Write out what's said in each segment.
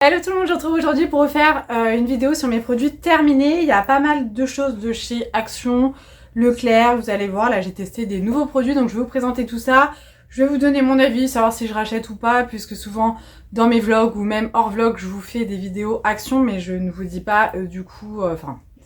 Hello tout le monde, je vous retrouve aujourd'hui pour refaire une vidéo sur mes produits terminés. Il y a pas mal de choses de chez Action, Leclerc, vous allez voir, là j'ai testé des nouveaux produits donc je vais vous présenter tout ça. Je vais vous donner mon avis, savoir si je rachète ou pas, puisque souvent dans mes vlogs ou même hors vlog je vous fais des vidéos Action, mais je ne vous dis pas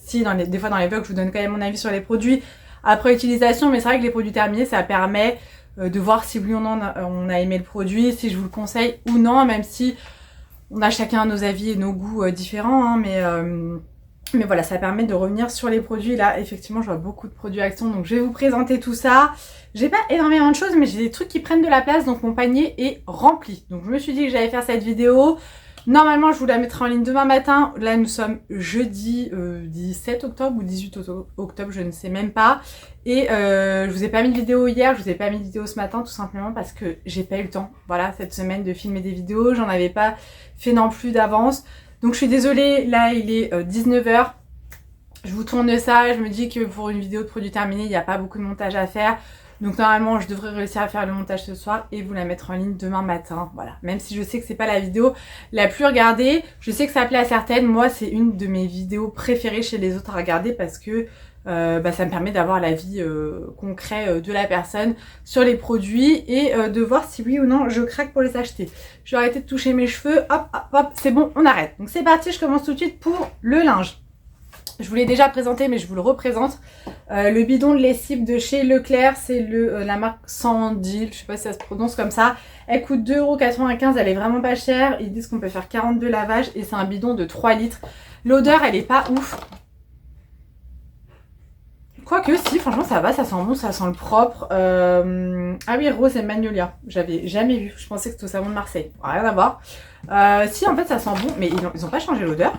si des fois dans les vlogs je vous donne quand même mon avis sur les produits après utilisation, mais c'est vrai que les produits terminés ça permet de voir si oui ou non on a aimé le produit, si je vous le conseille ou non, même si on a chacun nos avis et nos goûts différents, hein, mais voilà, ça permet de revenir sur les produits. Là, effectivement, je vois beaucoup de produits Action, donc je vais vous présenter tout ça. J'ai pas énormément de choses, mais j'ai des trucs qui prennent de la place, donc mon panier est rempli. Donc je me suis dit que j'allais faire cette vidéo. Normalement, je vous la mettrai en ligne demain matin. Là, nous sommes jeudi 17 octobre ou 18 octobre, je ne sais même pas. Et je vous ai pas mis de vidéo hier, je vous ai pas mis de vidéo ce matin, tout simplement parce que j'ai pas eu le temps, voilà, cette semaine de filmer des vidéos. J'en avais pas fait non plus d'avance. Donc je suis désolée, là il est 19 h. Je vous tourne ça, je me dis que pour une vidéo de produits terminés, il n'y a pas beaucoup de montage à faire. Donc normalement, je devrais réussir à faire le montage ce soir et vous la mettre en ligne demain matin. Voilà. Même si je sais que c'est pas la vidéo la plus regardée, je sais que ça plaît à certaines. Moi, c'est une de mes vidéos préférées chez les autres à regarder parce que ça me permet d'avoir l'avis concret de la personne sur les produits et de voir si oui ou non je craque pour les acheter. Je vais arrêter de toucher mes cheveux. Hop, hop, hop, c'est bon, on arrête. Donc c'est parti, je commence tout de suite pour le linge. Je vous l'ai déjà présenté, mais je vous le représente. Le bidon de lessive de chez Leclerc, c'est la marque Sandil, je sais pas si ça se prononce comme ça. Elle coûte 2,95 €, elle est vraiment pas chère. Ils disent qu'on peut faire 42 lavages et c'est un bidon de 3 litres. L'odeur, elle est pas ouf. Quoique si, franchement ça va, ça sent bon, ça sent le propre. Ah oui, rose et magnolia, j'avais jamais vu. Je pensais que c'était au savon de Marseille, rien à voir. Si, en fait ça sent bon, mais ils ont pas changé l'odeur.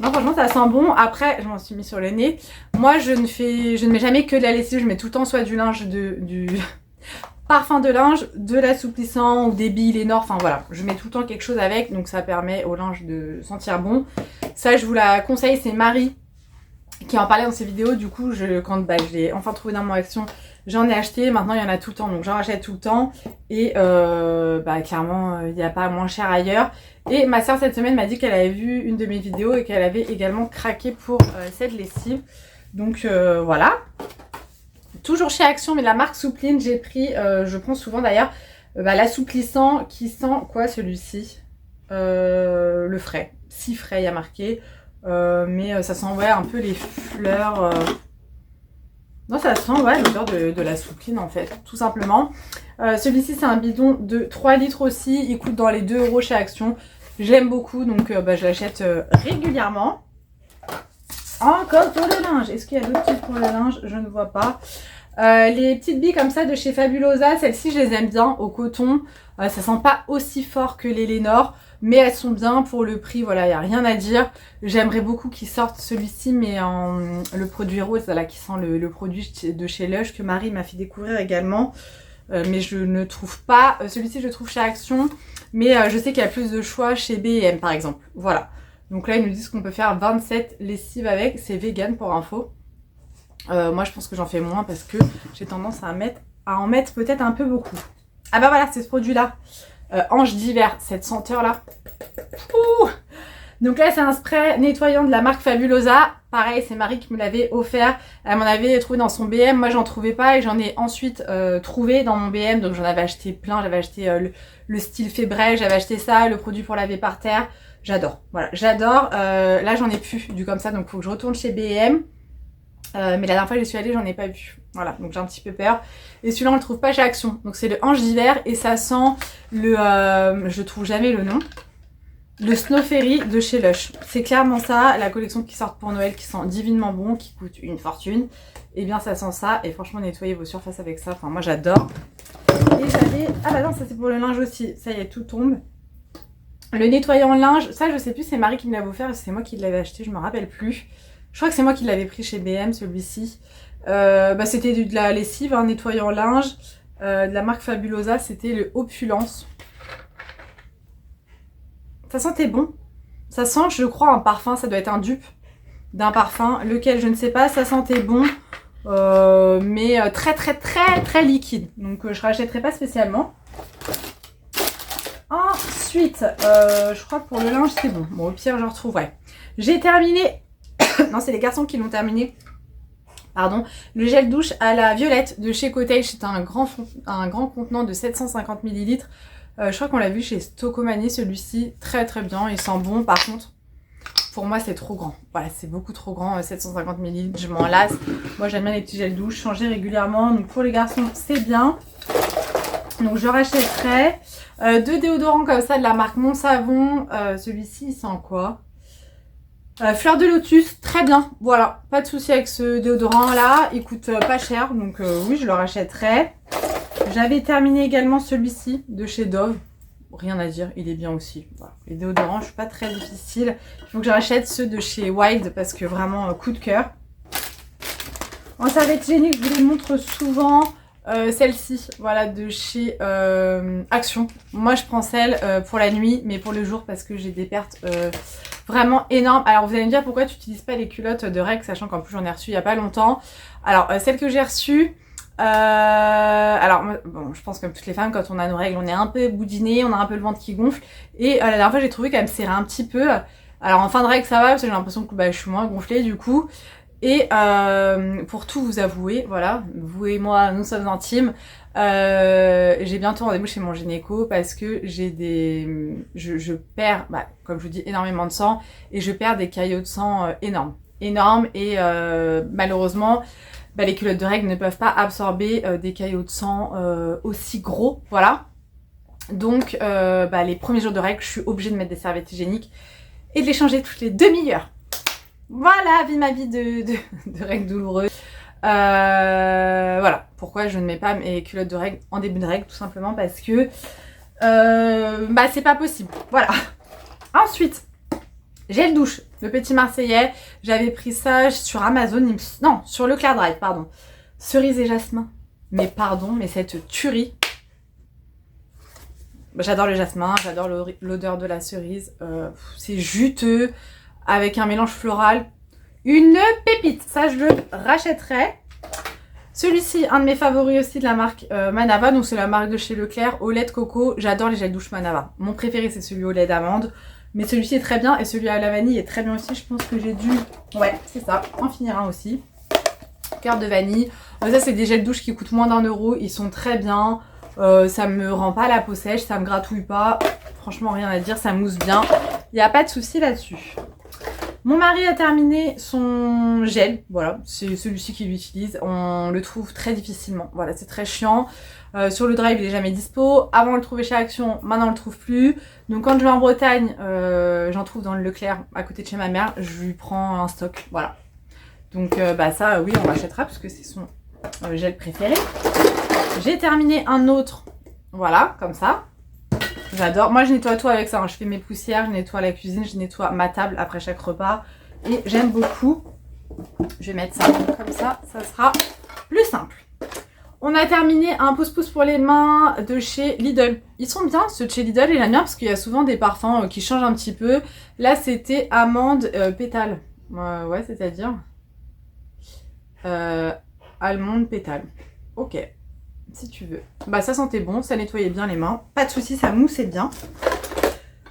Non, franchement ça sent bon. Après je m'en suis mis sur le nez. Moi je ne mets jamais que de la lessive, je mets tout le temps soit du linge, du parfum de linge, de l'assouplissant ou des billes Lénore, enfin voilà, je mets tout le temps quelque chose avec, donc ça permet au linge de sentir bon. Ça je vous la conseille, c'est Marie qui en parlait dans ses vidéos. Du coup quand je l'ai enfin trouvé dans mon Action, j'en ai acheté. Maintenant il y en a tout le temps, donc j'en rachète tout le temps et clairement il n'y a pas moins cher ailleurs. Et ma soeur cette semaine m'a dit qu'elle avait vu une de mes vidéos et qu'elle avait également craqué pour cette lessive, donc voilà. Toujours chez Action, mais de la marque Soupline, j'ai pris, je prends souvent d'ailleurs, l'assouplissant qui sent quoi celui-ci, le frais, si frais il y a marqué. Mais ça sent ouais un peu les fleurs. Non, ça sent ouais l'odeur de la soupline en fait, tout simplement. Celui-ci c'est un bidon de 3 litres aussi, il coûte dans les 2 € chez Action. J'aime beaucoup, donc je l'achète régulièrement. Encore pour le linge. Est-ce qu'il y a d'autres trucs pour le linge? Je ne vois pas. Les petites billes comme ça de chez Fabulosa, celles-ci je les aime bien au coton. Ça sent pas aussi fort que les Lénore, mais elles sont bien pour le prix, voilà, il n'y a rien à dire. J'aimerais beaucoup qu'ils sortent celui-ci, mais le produit rose, là, qui sent le produit de chez Lush, que Marie m'a fait découvrir également. Mais je ne trouve pas, celui-ci je le trouve chez Action, mais je sais qu'il y a plus de choix chez B&M par exemple, voilà. Donc là ils nous disent qu'on peut faire 27 lessives avec, c'est vegan pour info. Moi je pense que j'en fais moins parce que j'ai tendance à en mettre peut-être un peu beaucoup. Ah bah voilà, c'est ce produit là, Ange d'hiver, cette senteur là. Ouh, donc là c'est un spray nettoyant de la marque Fabulosa. Pareil, c'est Marie qui me l'avait offert. Elle m'en avait trouvé dans son BM. Moi j'en trouvais pas et j'en ai ensuite trouvé dans mon BM. Donc j'en avais acheté plein. J'avais acheté le style Fébrel, j'avais acheté ça, le produit pour laver par terre. J'adore, voilà, j'adore. Là j'en ai plus du comme ça, donc faut que je retourne chez BM. Mais la dernière fois que je suis allée, j'en ai pas vu. Voilà, donc j'ai un petit peu peur. Et celui-là, on le trouve pas chez Action. Donc c'est le Ange d'hiver et ça sent le... je trouve jamais le nom. Le Snow Fairy de chez Lush. C'est clairement ça, la collection qui sort pour Noël, qui sent divinement bon, qui coûte une fortune. Et bien ça sent ça. Et franchement, nettoyez vos surfaces avec ça. Enfin, moi j'adore. Et j'avais... Ah bah non, ça c'est pour le linge aussi. Ça y est, tout tombe. Le nettoyant linge, ça je sais plus, c'est Marie qui me l'avait offert. C'est moi qui l'avais acheté, je me rappelle plus. Je crois que c'est moi qui l'avais pris chez BM, celui-ci. C'était de la lessive, un nettoyant linge. De la marque Fabulosa, c'était le Opulence. Ça sentait bon. Ça sent, je crois, un parfum. Ça doit être un dupe d'un parfum. Lequel, je ne sais pas. Ça sentait bon. Mais très liquide. Donc, je ne rachèterai pas spécialement. Ensuite, Ensuite, je crois que pour le linge, c'est bon. Bon, au pire, je retrouverai. J'ai terminé... non, c'est les garçons qui l'ont terminé. Pardon. Le gel douche à la violette de chez Cottage. C'est un grand contenant de 750 ml. Je crois qu'on l'a vu chez Stocomanie, celui-ci. Très très bien. Il sent bon. Par contre, pour moi, c'est trop grand. Voilà, c'est beaucoup trop grand. 750 ml. Je m'en lasse. Moi, j'aime bien les petits gels douche. Changer régulièrement. Donc, pour les garçons, c'est bien. Donc, je rachèterai. 2 déodorants comme ça de la marque Mon Savon. Celui-ci, il sent quoi? Fleur de lotus, très bien. Voilà, pas de souci avec ce déodorant là. Il coûte pas cher, donc oui, je le rachèterai. J'avais terminé également celui-ci de chez Dove. Rien à dire, il est bien aussi. Voilà. Les déodorants, je suis pas très difficile. Il faut que je rachète ceux de chez Wild parce que vraiment coup de cœur. En serviette hygiénique, je vous les montre souvent. Celle-ci, voilà, de chez Action. Moi, je prends celle pour la nuit, mais pour le jour parce que j'ai des pertes vraiment énormes. Alors, vous allez me dire pourquoi tu n'utilises pas les culottes de règles, sachant qu'en plus j'en ai reçu il n'y a pas longtemps. Alors, celle que j'ai reçue, alors, bon, je pense que comme toutes les femmes, quand on a nos règles, on est un peu boudiné, on a un peu le ventre qui gonfle. Et la dernière fois, j'ai trouvé qu'elle me serrait un petit peu. Alors, en fin de règle, ça va, parce que j'ai l'impression que je suis moins gonflée du coup. Et pour tout vous avouer, voilà, vous et moi, nous sommes intimes. J'ai bientôt rendez-vous chez mon gynéco parce que j'ai des... Je perds, comme je vous dis, énormément de sang et je perds des caillots de sang énormes. Énormes et malheureusement, les culottes de règles ne peuvent pas absorber des caillots de sang aussi gros, voilà. Donc, les premiers jours de règles, je suis obligée de mettre des serviettes hygiéniques et de les changer toutes les demi-heures. Voilà, ma vie de règles douloureuses. Voilà, pourquoi je ne mets pas mes culottes de règles en début de règles, tout simplement parce que c'est pas possible. Voilà. Ensuite, gel douche, le petit Marseillais. J'avais pris ça sur Amazon, non, sur Leclerc Drive, pardon. Cerise et jasmin. Mais pardon, mais cette tuerie. J'adore le jasmin, j'adore l'odeur de la cerise. C'est juteux. Avec un mélange floral, une pépite, ça je le rachèterai. Celui-ci, un de mes favoris aussi de la marque Manava, donc c'est la marque de chez Leclerc, au lait de coco. J'adore les gels douche Manava. Mon préféré c'est celui au lait d'amande, mais celui-ci est très bien et celui à la vanille est très bien aussi. Je pense que j'ai dû, ouais c'est ça, en finir un aussi. Cœur de vanille. Ça c'est des gels douche qui coûtent moins d'1 €, ils sont très bien. Ça me rend pas la peau sèche, ça me gratouille pas. Franchement rien à dire, ça mousse bien. Il n'y a pas de souci là-dessus. Mon mari a terminé son gel, voilà, c'est celui-ci qu'il utilise, on le trouve très difficilement, voilà, c'est très chiant. Sur le drive, il est jamais dispo, avant on le trouvait chez Action, maintenant on le trouve plus. Donc quand je vais en Bretagne, j'en trouve dans le Leclerc, à côté de chez ma mère, je lui prends un stock, voilà. Donc ça, oui, on l'achètera parce que c'est son gel préféré. J'ai terminé un autre, voilà, comme ça. J'adore. Moi, je nettoie tout avec ça. Hein. Je fais mes poussières, je nettoie la cuisine, je nettoie ma table après chaque repas. Et j'aime beaucoup. Je vais mettre ça comme ça. Ça sera plus simple. On a terminé un pouce-pouce pour les mains de chez Lidl. Ils sont bien, ceux de chez Lidl. Et j'aime bien parce qu'il y a souvent des parfums qui changent un petit peu. Là, c'était amande pétale. Ouais, c'est-à-dire almande pétale. Ok. Si tu veux. Ça sentait bon, ça nettoyait bien les mains. Pas de souci, ça moussait bien.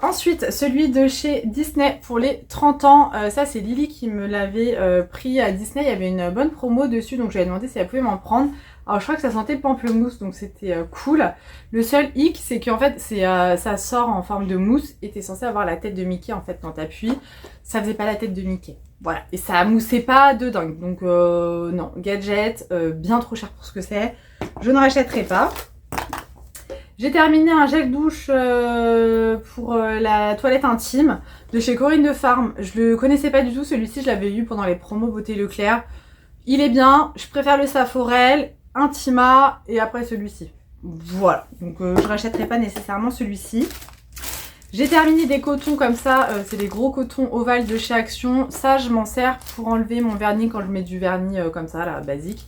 Ensuite, celui de chez Disney pour les 30 ans. Ça, c'est Lily qui me l'avait pris à Disney. Il y avait une bonne promo dessus, donc je lui ai demandé si elle pouvait m'en prendre. Alors, je crois que ça sentait le pamplemousse, donc c'était cool. Le seul hic, c'est qu'en fait, ça sort en forme de mousse et t'es censé avoir la tête de Mickey, en fait, quand t'appuies. Ça faisait pas la tête de Mickey. Voilà. Et ça moussait pas de dingue. Donc, non. Gadget, bien trop cher pour ce que c'est. Je ne rachèterai pas. J'ai terminé un gel douche pour la toilette intime de chez Corinne de Farm. Je le connaissais pas du tout, celui-ci je l'avais eu pendant les promos Beauté Leclerc. Il est bien, je préfère le Saforel, Intima et après celui-ci. Voilà, donc je rachèterai pas nécessairement celui-ci. J'ai terminé des cotons comme ça, c'est des gros cotons ovales de chez Action. Ça je m'en sers pour enlever mon vernis quand je mets du vernis comme ça, là, basique.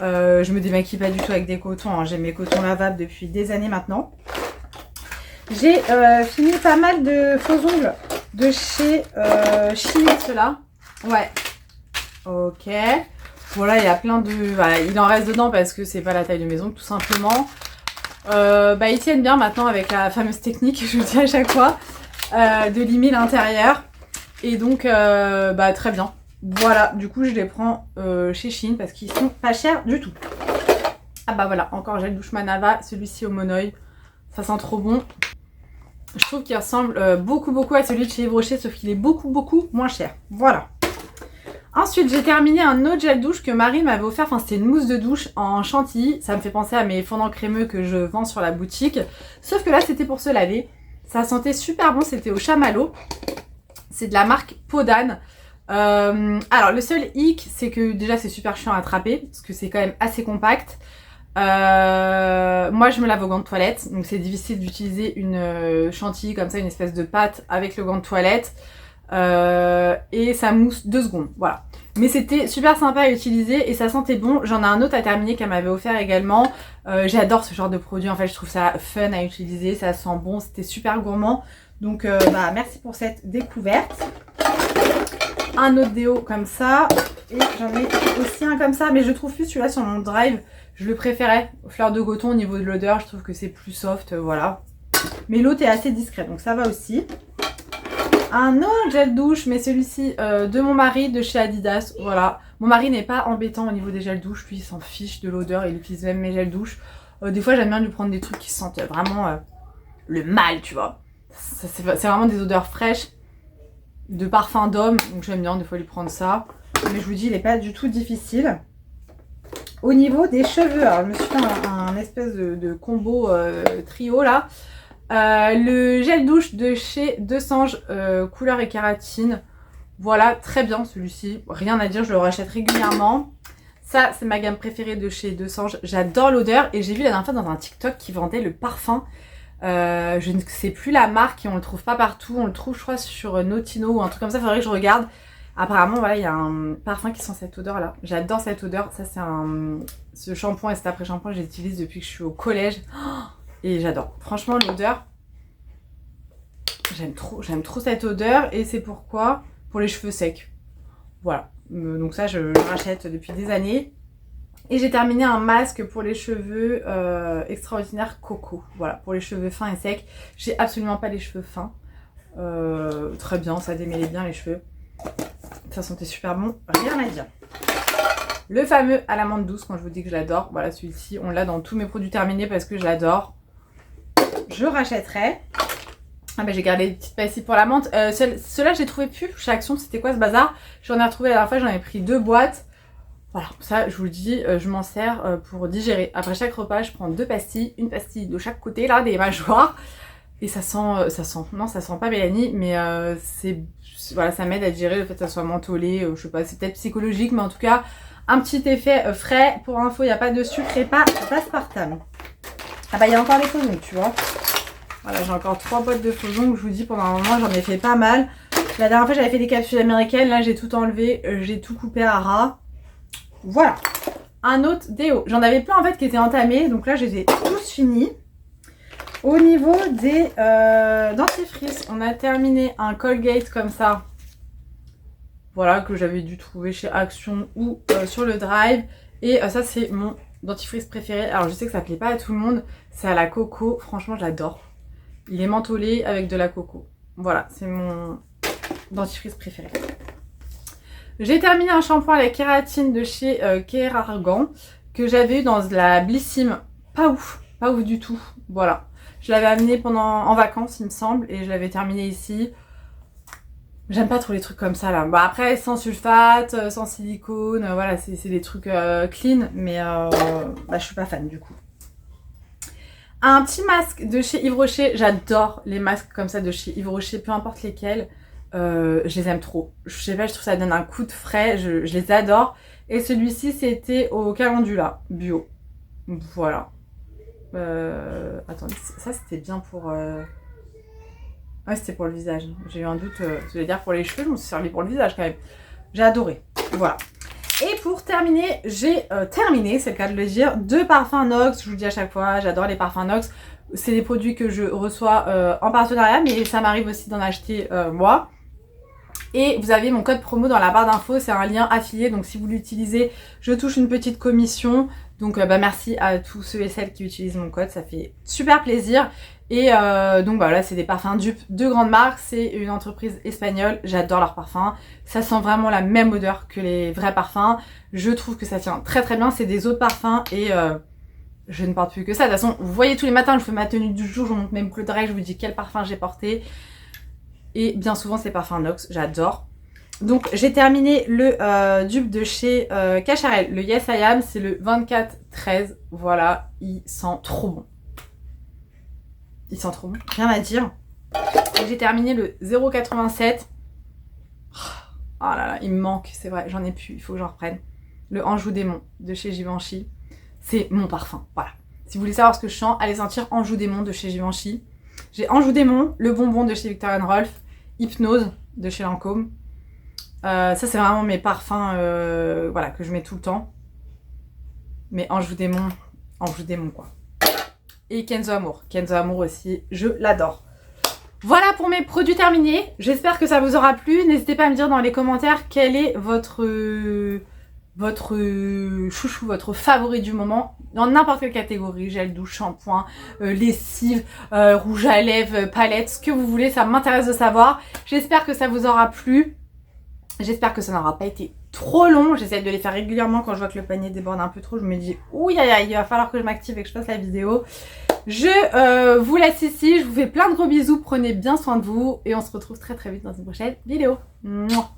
Je me démaquille pas du tout avec des cotons, hein. J'ai mes cotons lavables depuis des années maintenant. J'ai fini pas mal de faux ongles de chez Chili, ceux-là. Ouais. Ok. Voilà, il y a plein de... Voilà, il en reste dedans parce que c'est pas la taille de mes ongles, tout simplement. Ils tiennent bien maintenant avec la fameuse technique, je vous dis à chaque fois, de limer l'intérieur. Et donc, très bien. Voilà, du coup, je les prends chez Shein parce qu'ils sont pas chers du tout. Ah bah voilà, encore gel douche Manava, celui-ci au Monoï. Ça sent trop bon. Je trouve qu'il ressemble beaucoup à celui de chez Yves Rocher, sauf qu'il est beaucoup moins cher. Voilà. Ensuite, j'ai terminé un autre gel douche que Marie m'avait offert. Enfin, c'était une mousse de douche en chantilly. Ça me fait penser à mes fondants crémeux que je vends sur la boutique. Sauf que là, c'était pour se laver. Ça sentait super bon. C'était au chamallow. C'est de la marque Podane. Alors, le seul hic, c'est que déjà, c'est super chiant à attraper. Parce que c'est quand même assez compact. Moi, je me lave au gant de toilette. Donc, c'est difficile d'utiliser une chantilly comme ça, une espèce de pâte avec le gant de toilette. Et ça mousse 2 secondes, voilà. Mais c'était super sympa à utiliser et ça sentait bon. J'en ai un autre à terminer qu'elle m'avait offert également. J'adore ce genre de produit, en fait je trouve ça fun à utiliser, ça sent bon, c'était super gourmand. Donc merci pour cette découverte. Un autre déo comme ça. Et j'en ai aussi un comme ça, mais je trouve plus celui-là sur mon drive. Je le préférais, fleur de coton au niveau de l'odeur, je trouve que c'est plus soft, voilà. Mais l'autre est assez discret, donc ça va aussi. Un autre gel douche, mais celui-ci de mon mari, de chez Adidas, voilà. Mon mari n'est pas embêtant au niveau des gels douche, lui il s'en fiche de l'odeur, il utilise même mes gels douche. Des fois j'aime bien lui prendre des trucs qui sentent vraiment le mal, tu vois. C'est vraiment des odeurs fraîches, de parfum d'homme, donc j'aime bien des fois lui prendre ça. Mais je vous dis, il n'est pas du tout difficile. Au niveau des cheveux, alors je me suis fait un espèce de combo trio là. Le gel douche de chez Desange, couleur et kératine. Voilà, très bien celui-ci. Rien à dire, je le rachète régulièrement. Ça, c'est ma gamme préférée de chez Desange. J'adore l'odeur. Et j'ai vu la dernière fois dans un TikTok qui vendait le parfum. Je ne sais plus la marque et on le trouve pas partout. On le trouve, je crois, sur Notino ou un truc comme ça. Il faudrait que je regarde. Apparemment, voilà, il y a un parfum qui sent cette odeur-là. J'adore cette odeur. Ça, c'est ce shampoing et cet après-shampoing, je l'utilise depuis que je suis au collège. Et j'adore. Franchement, l'odeur, j'aime trop cette odeur. Et c'est pourquoi, pour les cheveux secs. Voilà. Donc ça, je le rachète depuis des années. Et j'ai terminé un masque pour les cheveux extraordinaire coco. Voilà, pour les cheveux fins et secs. J'ai absolument pas les cheveux fins. Très bien, ça démêlait bien les cheveux. Ça sentait super bon, rien à dire. Le fameux à l'amande douce, quand je vous dis que je l'adore. Voilà, celui-ci, on l'a dans tous mes produits terminés parce que je l'adore. Je rachèterai. Ah j'ai gardé des petites pastilles pour la menthe. Ceux-là, je les trouvais plus chez Action. C'était quoi ce bazar? J'en ai retrouvé la dernière fois, j'en ai pris 2 boîtes. Voilà, ça, je vous le dis, je m'en sers pour digérer. Après chaque repas, je prends 2 pastilles. Une pastille de chaque côté, là, des mâchoires. Et ça sent pas Mélanie, mais voilà, ça m'aide à digérer le fait que ça soit mentholé. Je sais pas, c'est peut-être psychologique, mais en tout cas, un petit effet frais. Pour info, il n'y a pas de sucre et pas d'aspartame. Ah il y a encore les faux ongles, tu vois. Voilà, j'ai encore 3 boîtes de faux ongles. Je vous dis, pendant un moment, j'en ai fait pas mal. La dernière fois, j'avais fait des capsules américaines. Là, j'ai tout enlevé. J'ai tout coupé à ras. Voilà. Un autre déo. J'en avais plein, en fait, qui étaient entamés. Donc là, je les ai tous finis. Au niveau des dentifrices, on a terminé un Colgate comme ça. Voilà, que j'avais dû trouver chez Action ou sur le Drive. Et ça, c'est mon dentifrice préféré. Alors, je sais que ça plaît pas à tout le monde. C'est à la coco. Franchement, je l'adore. Il est mentholé avec de la coco. Voilà, c'est mon dentifrice préféré. J'ai terminé un shampoing à la kératine de chez Keragan que j'avais eu dans la Blissim. Pas ouf du tout. Voilà. Je l'avais amené en vacances, il me semble, et je l'avais terminé ici. J'aime pas trop les trucs comme ça là. Bah après, sans sulfate, sans silicone, voilà, c'est des trucs clean, mais je suis pas fan du coup. Un petit masque de chez Yves Rocher. J'adore les masques comme ça de chez Yves Rocher, peu importe lesquels. Je les aime trop. Je sais pas, je trouve que ça donne un coup de frais. Je les adore. Et celui-ci, c'était au calendula bio. Voilà. Attendez, ça c'était bien pour... Ouais, c'était pour le visage. J'ai eu un doute. Je vais dire pour les cheveux, je me suis servi pour le visage quand même. J'ai adoré. Voilà. Et pour terminer, j'ai terminé, c'est le cas de le dire, 2 parfums Nox. Je vous le dis à chaque fois, j'adore les parfums Nox. C'est des produits que je reçois en partenariat, mais ça m'arrive aussi d'en acheter moi. Et vous avez mon code promo dans la barre d'infos, c'est un lien affilié, donc si vous l'utilisez, je touche une petite commission. Donc merci à tous ceux et celles qui utilisent mon code, ça fait super plaisir. Et donc voilà, c'est des parfums dupes de grandes marques, c'est une entreprise espagnole, j'adore leurs parfums. Ça sent vraiment la même odeur que les vrais parfums. Je trouve que ça tient très très bien, c'est des eaux de parfum et je ne porte plus que ça. De toute façon, vous voyez tous les matins, je fais ma tenue du jour, je vous montre mes boucles d'oreilles, je vous dis quel parfum j'ai porté. Et bien souvent, c'est parfums Nox, j'adore. Donc, j'ai terminé le dupe de chez Cacharel, le Yes I Am, c'est le 24-13. Voilà, il sent trop bon. Il sent trop bon, rien à dire. Et j'ai terminé le 0,87. Oh là là, il me manque, c'est vrai, j'en ai plus, il faut que j'en reprenne. Le Anjou Démon de chez Givenchy. C'est mon parfum, voilà. Si vous voulez savoir ce que je sens, allez sentir Anjou Démon de chez Givenchy. J'ai Anjou Démon, le bonbon de chez Viktor & Rolf, Hypnose de chez Lancôme. Ça c'est vraiment mes parfums voilà, que je mets tout le temps. Mais Anjou Démon quoi. Et Kenzo Amour. Kenzo Amour aussi, je l'adore. Voilà pour mes produits terminés. J'espère que ça vous aura plu. N'hésitez pas à me dire dans les commentaires quel est votre chouchou, votre favori du moment. Dans n'importe quelle catégorie, gel douche, shampoing, lessive, rouge à lèvres, palette, ce que vous voulez. Ça m'intéresse de savoir. J'espère que ça vous aura plu. J'espère que ça n'aura pas été trop long. J'essaie de les faire régulièrement quand je vois que le panier déborde un peu trop. Je me dis, ouh, il va falloir que je m'active et que je fasse la vidéo. Je vous laisse ici. Je vous fais plein de gros bisous. Prenez bien soin de vous. Et on se retrouve très très vite dans une prochaine vidéo. Mouah.